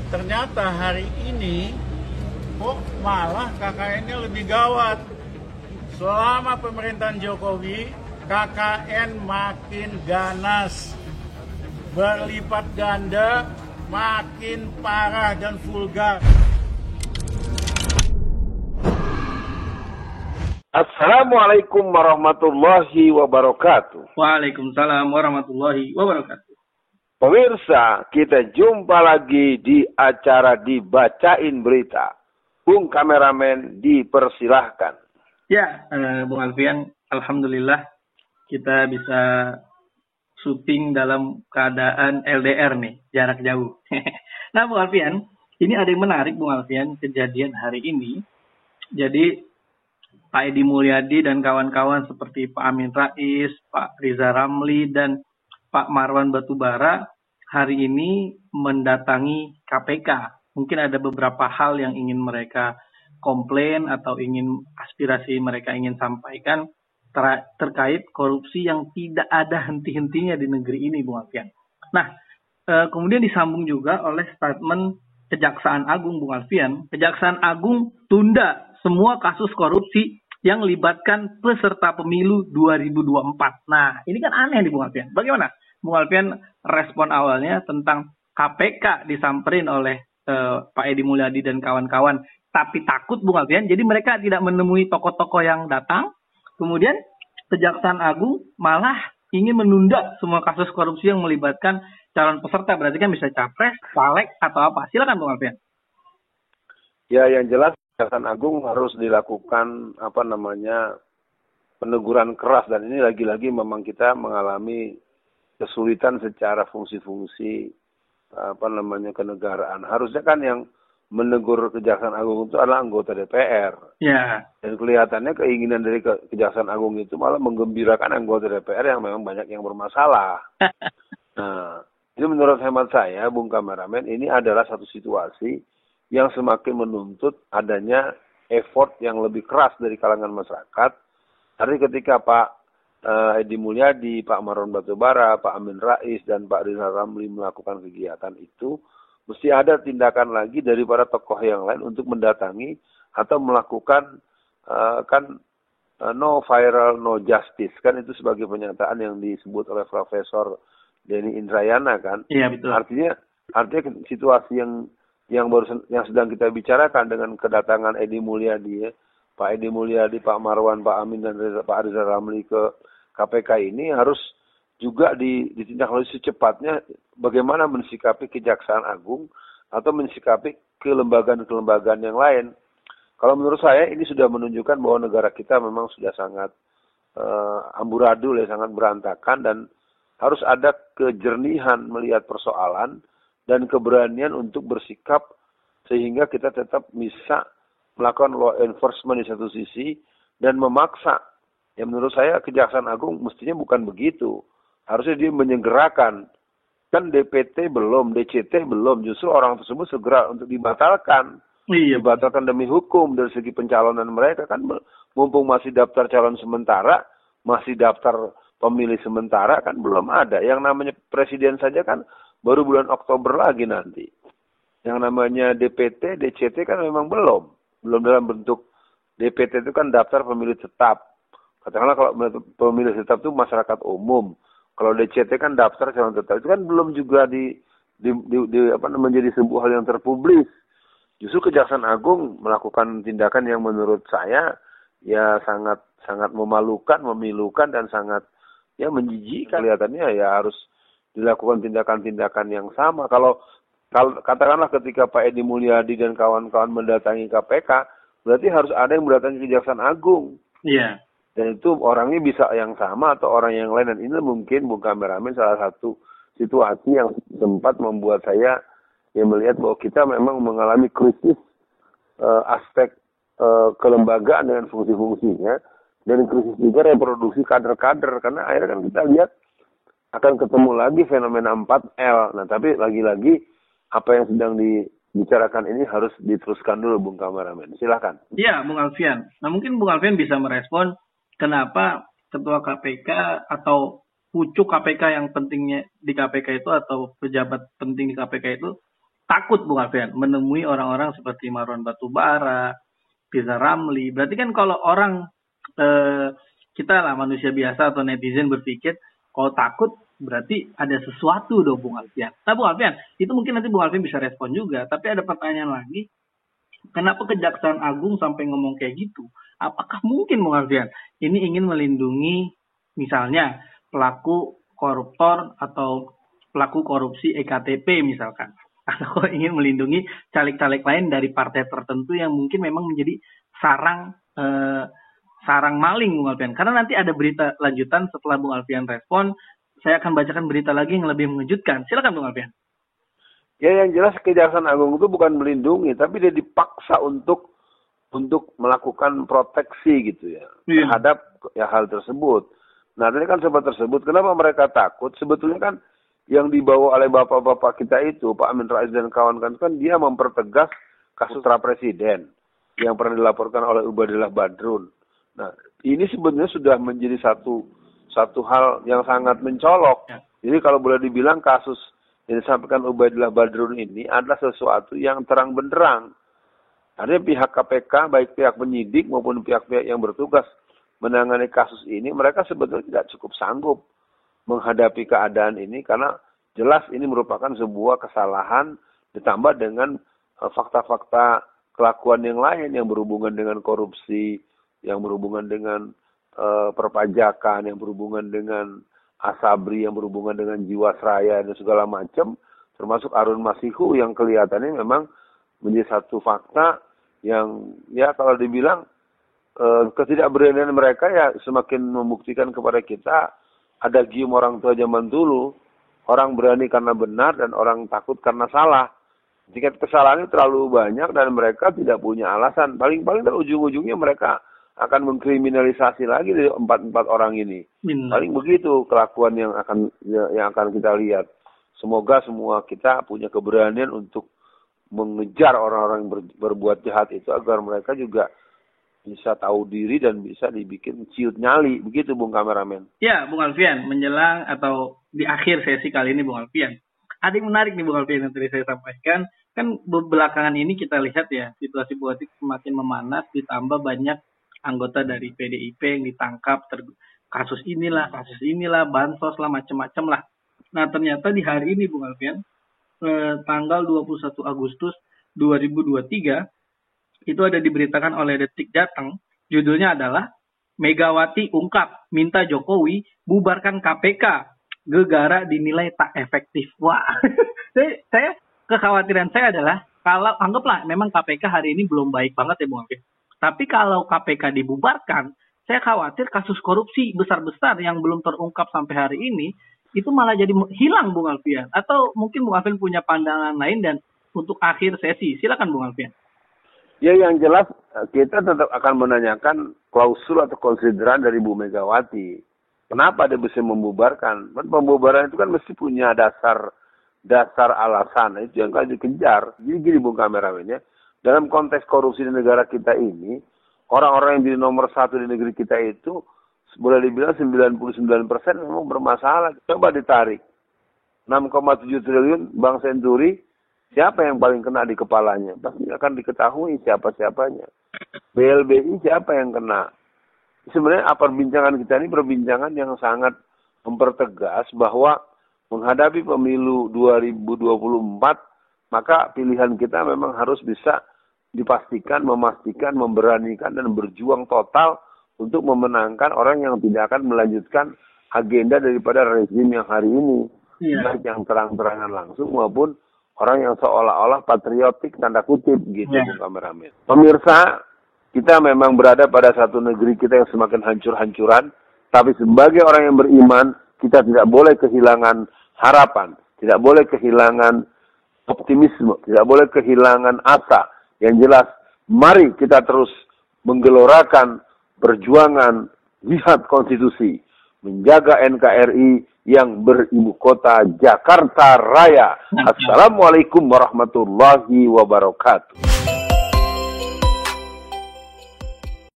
Ternyata hari ini kok malah KKN-nya lebih gawat. Selama pemerintahan Jokowi, KKN makin ganas, berlipat ganda, makin parah dan vulgar. Assalamualaikum warahmatullahi wabarakatuh. Waalaikumsalam warahmatullahi wabarakatuh. Pemirsa, kita jumpa lagi di acara Dibacain Berita. Bung kameramen dipersilahkan. Ya, Bung Alfian, alhamdulillah kita bisa syuting dalam keadaan LDR nih, jarak jauh. Nah, Bung Alfian, ini ada yang menarik, Bung Alfian, kejadian hari ini. Jadi, Pak Edi Mulyadi dan kawan-kawan seperti Pak Amin Rais, Pak Riza Ramli, dan Pak Marwan Batubara hari ini mendatangi KPK. Mungkin ada beberapa hal yang ingin mereka komplain atau ingin aspirasi mereka ingin sampaikan terkait korupsi yang tidak ada henti-hentinya di negeri ini, Bung Alfian. Nah, kemudian disambung juga oleh statement Kejaksaan Agung, Bung Alfian. Kejaksaan Agung tunda semua kasus korupsi yang libatkan peserta pemilu 2024. Nah, ini kan aneh nih Bung Alfian. Bagaimana Bung Alfian respon awalnya tentang KPK disamperin oleh Pak Edi Mulyadi dan kawan-kawan, tapi takut Bung Alfian, jadi mereka tidak menemui tokoh-tokoh yang datang. Kemudian Kejaksaan Agung malah ingin menunda semua kasus korupsi yang melibatkan calon peserta, berarti kan bisa capres, caleg, atau apa. Silakan Bung Alfian. Ya, yang jelas Kejaksaan Agung harus dilakukan peneguran keras, dan ini lagi-lagi memang kita mengalami kesulitan secara fungsi-fungsi kenegaraan. Harusnya kan yang menegur Kejaksaan Agung itu adalah anggota DPR. Ya. Dan kelihatannya keinginan dari Kejaksaan Agung itu malah menggembirakan anggota DPR yang memang banyak yang bermasalah. Nah, ini menurut hemat saya, Bung Kameramen, ini adalah satu situasi yang semakin menuntut adanya effort yang lebih keras dari kalangan masyarakat. Hari ketika Pak Edi Mulyadi, Pak Marwan Batubara, Pak Amin Rais, dan Pak Riza Ramli melakukan kegiatan itu, mesti ada tindakan lagi dari para tokoh yang lain untuk mendatangi atau melakukan no viral, no justice. Kan itu sebagai pernyataan yang disebut oleh Profesor Denny Indrayana kan. Iya, betul. Artinya situasi yang sedang kita bicarakan dengan kedatangan Edi Mulyadi, Pak Edi Mulyadi, Pak Marwan, Pak Amin, dan Pak Riza Ramli ke KPK ini harus juga ditindaklanjuti secepatnya bagaimana mensikapi Kejaksaan Agung atau mensikapi kelembagaan-kelembagaan yang lain. Kalau menurut saya ini sudah menunjukkan bahwa negara kita memang sudah sangat amburadul, sangat berantakan, dan harus ada kejernihan melihat persoalan dan keberanian untuk bersikap sehingga kita tetap bisa melakukan law enforcement di satu sisi dan memaksa. Ya, menurut saya Kejaksaan Agung mestinya bukan begitu. Harusnya dia menyegerakan. Kan DPT belum, DCT belum. Justru orang tersebut segera untuk dibatalkan. Iya. Dibatalkan demi hukum dari segi pencalonan mereka. Kan mumpung masih daftar calon sementara, masih daftar pemilih sementara, kan belum ada. Yang namanya presiden saja kan baru bulan Oktober lagi nanti. Yang namanya DPT, DCT kan memang belum dalam bentuk DPT itu kan daftar pemilih tetap. Katakanlah kalau pemilih tetap itu masyarakat umum. Kalau DCT kan daftar calon tetap, itu kan belum juga menjadi sebuah hal yang terpublis. Justru Kejaksaan Agung melakukan tindakan yang menurut saya ya sangat memalukan, memilukan, dan sangat menjijikkan. Kelihatannya ya harus dilakukan tindakan-tindakan yang sama. Kalau katakanlah ketika Pak Edi Mulyadi dan kawan-kawan mendatangi KPK, berarti harus ada yang mendatangi Kejaksaan Agung. Iya. Dan itu orangnya bisa yang sama atau orang yang lain. Dan ini mungkin, Bung Kameramen, salah satu situasi yang sempat membuat saya melihat bahwa kita memang mengalami krisis aspek kelembagaan dengan fungsi-fungsinya. Dan krisis juga reproduksi kader-kader. Karena akhirnya kan kita lihat akan ketemu lagi fenomena 4L. Nah, tapi lagi-lagi apa yang sedang dibicarakan ini harus diteruskan dulu, Bung Kameramen. Silakan. Iya, Bung Alfian. Nah, mungkin Bung Alfian bisa merespon kenapa Ketua KPK atau pucuk KPK yang pentingnya di KPK itu atau pejabat penting di KPK itu takut Bung Alfian menemui orang-orang seperti Marwan Batubara, Riza Ramli. Berarti kan kalau orang kita lah manusia biasa atau netizen berpikir kalau takut berarti ada sesuatu dong Bung Alfian. Nah Bung Alfian, itu mungkin nanti Bung Alfian bisa respon juga. Tapi ada pertanyaan lagi, kenapa Kejaksaan Agung sampai ngomong kayak gitu? Apakah mungkin Bung Alfian ini ingin melindungi misalnya pelaku koruptor atau pelaku korupsi EKTP misalkan? Atau ingin melindungi caleg-caleg lain dari partai tertentu yang mungkin memang menjadi sarang maling Bung Alfian. Karena nanti ada berita lanjutan setelah Bung Alfian respon, saya akan bacakan berita lagi yang lebih mengejutkan. Silakan Bung Alfian. Ya yang jelas Kejaksaan Agung itu bukan melindungi, tapi dia dipaksa untuk melakukan proteksi gitu ya terhadap hal tersebut. Nah tadi kan sempat tersebut, kenapa mereka takut? Sebetulnya kan yang dibawa oleh bapak-bapak kita itu, Pak Amin Rais dan kawan-kawan kan dia mempertegas kasus Presiden yang pernah dilaporkan oleh Ubadillah Badrun. Nah, ini sebenarnya sudah menjadi satu hal yang sangat mencolok. Jadi kalau boleh dibilang kasus yang disampaikan Ubadillah Badrun ini adalah sesuatu yang terang benderang. Artinya pihak KPK, baik pihak penyidik maupun pihak-pihak yang bertugas menangani kasus ini, mereka sebetulnya tidak cukup sanggup menghadapi keadaan ini karena jelas ini merupakan sebuah kesalahan ditambah dengan fakta-fakta kelakuan yang lain yang berhubungan dengan korupsi, yang berhubungan dengan perpajakan, yang berhubungan dengan Asabri, yang berhubungan dengan Jiwasraya dan segala macam, termasuk Harun Masihu yang kelihatannya memang menjadi satu fakta yang ya kalau dibilang ketidakberanian mereka ya semakin membuktikan kepada kita ada gium orang tua zaman dulu, orang berani karena benar dan orang takut karena salah. Jika kesalahan itu terlalu banyak dan mereka tidak punya alasan, paling-paling ujung-ujungnya mereka akan mengkriminalisasi lagi dari empat orang ini. Paling begitu kelakuan yang akan kita lihat. Semoga semua kita punya keberanian untuk mengejar orang-orang yang berbuat jahat itu agar mereka juga bisa tahu diri dan bisa dibikin ciut nyali. Begitu Bung Kameramen. Ya Bung Alfian, menjelang atau di akhir sesi kali ini Bung Alfian. Ada yang menarik nih Bung Alfian yang tadi saya sampaikan. Kan belakangan ini kita lihat ya, situasi politik semakin memanas ditambah banyak anggota dari PDIP yang ditangkap kasus inilah, bansos lah, macam-macam lah. Nah ternyata di hari ini Bung Alfian, tanggal 21 Agustus 2023, itu ada diberitakan oleh Detik Jateng, judulnya adalah Megawati ungkap minta Jokowi bubarkan KPK, gegara dinilai tak efektif. Wah, saya kekhawatiran saya adalah kalau anggaplah memang KPK hari ini belum baik banget ya Bung Alfian. Tapi kalau KPK dibubarkan, saya khawatir kasus korupsi besar-besar yang belum terungkap sampai hari ini itu malah jadi hilang Bung Alfian. Atau mungkin Bung Alfian punya pandangan lain dan untuk akhir sesi, silakan Bung Alfian. Ya yang jelas kita tetap akan menanyakan klausul atau konsideran dari Bu Megawati. Kenapa dia bisa membubarkan? Pembubaran itu kan mesti punya dasar alasan. Itu yang kan dikejar. Jadi gini Bung Kameramen ya. Dalam konteks korupsi di negara kita ini, orang-orang yang jadi nomor satu di negeri kita itu boleh dibilang 99% memang bermasalah. Coba ditarik. 6,7 triliun Bank Senturi, siapa yang paling kena di kepalanya? Pasti akan diketahui siapa-siapanya. BLBI siapa yang kena? Sebenarnya perbincangan kita ini perbincangan yang sangat mempertegas bahwa menghadapi pemilu 2024, maka pilihan kita memang harus bisa dipastikan, memastikan, memberanikan, dan berjuang total untuk memenangkan orang yang tidak akan melanjutkan agenda daripada rezim yang hari ini. Baik yang terang-terangan langsung maupun orang yang seolah-olah patriotik tanda kutip gitu Bung Kameramen. Pemirsa, kita memang berada pada satu negeri kita yang semakin hancur-hancuran, tapi sebagai orang yang beriman, kita tidak boleh kehilangan harapan, tidak boleh kehilangan optimisme, tidak boleh kehilangan asa. Yang jelas, mari kita terus menggelorakan perjuangan jihad konstitusi, menjaga NKRI yang beribu kota Jakarta Raya. Assalamualaikum warahmatullahi wabarakatuh.